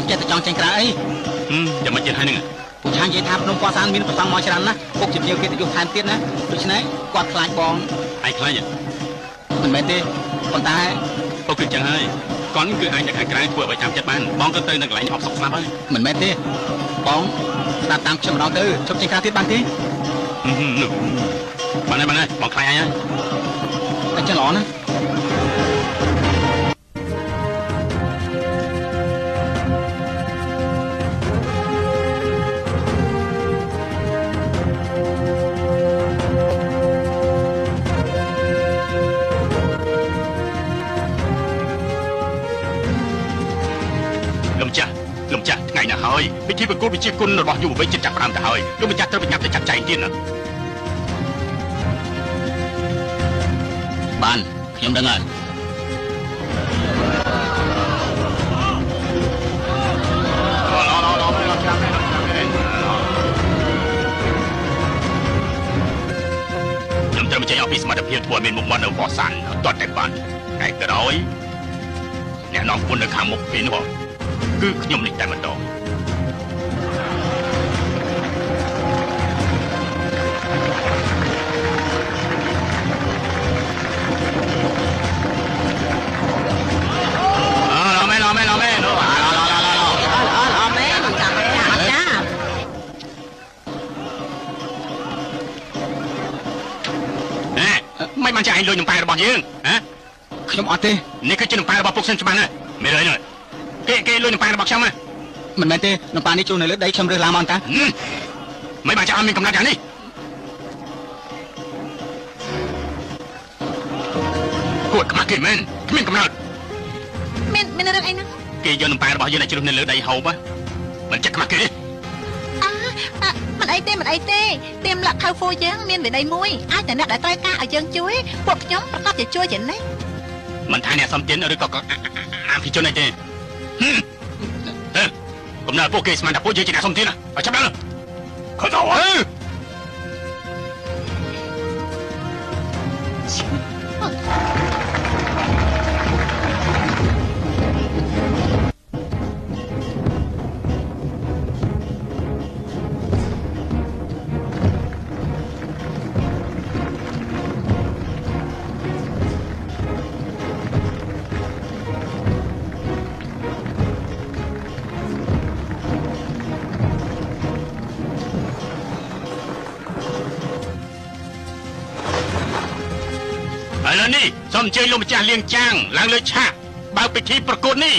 ចេះតែចង់ចេញក្រៅអីចាំមកចេះហើយនឹងពួកឆាងនិយាយថាភ្នំកសានមានប្រសងមកច្រើនណាស់ពុកជាភ្ញៀវកិត្តិយសថែមទៀតណាដូច្នេះគាត់ខ្លាចបងឯងខ្លាចមិនមែនទេប៉ុន្តែពុកគឺចឹងហើយកនគឺអាចនៅខាងក្រៅធ្វើឲ្យចាំចិត្តបានបងក៏ទៅនៅកន្លែងអបសុខស្លាប់ហើយមិនមែនទេបងស្ដាប់តាមខ្ញុំម្ដងទៅជប់ចេញក្រៅទៀតបានទេបានហើយបងខ្លាចហើយតែចឹងល្អណាស់លោកចាស់ថ្ងៃណាហើយពិធីប្រគល់វិជាគុណរបស់យុវវ័យចិត្តចាប់ផ្ដើមទៅហើយលោកម្ចាស់ត្រូវប្រញាប់ទៅចាត់ចែងទៀតណាបានខ្ញុំដឹងហើយខ្ញុំត្រូវបញ្ចេញអំពីសមត្ថភាពធ្វើឲ្យមានមុខមាត់នៅបោះសានទាត់តែបានតែក្រោយអ្នកនាំគុណនៅខាងមុខពេលនោះគឺខ្ញុំនេះតែម្ដងមិនបានចាញ់លុយនំប៉ែរបស់យើងហ៎ខ្ញុំអត់ទេនេះគឺជានំប៉ែរបស់ពុកសិនច្បាស់ណាមែនហើយគេលុយនំប៉ែរបស់ខ្ញុំហ៎មិនមែនទេនំប៉ែនេះចូលនៅលើដីខ្ញុំរើសឡើងមកតាមិនបានចាអត់មានកំណត់យ៉ាងនេះគួតខ្មាស់គេមែនគ្មានកំណត់មានរឿងអីហ្នឹងគេយកនំប៉ែរបស់យើងឲ្យជ្រុះនៅលើដីហូបមិនចិត្តខ្មាស់គេមិនអីទេទៀមលាក់ខៅហ្វូយើងមានវិន័យមួយអាចតែអ្នកដែលត្រូវការឲ្យយើងជួយពួកខ្ញុំប្រកាសជាជួយជានេះមិនថាអ្នកសំទានឬក៏អាភិជនអីទេកំណើពួកគេស្មានថាពួកយើងជាអ្នកសំទានឲ្យចាប់ដល់ខំទៅឥឡូវនេះសូមអញ្ជើញលោកម្ចាស់លៀងចាងឡើងលើឆាកបើកពិធីប្រកួតនេះ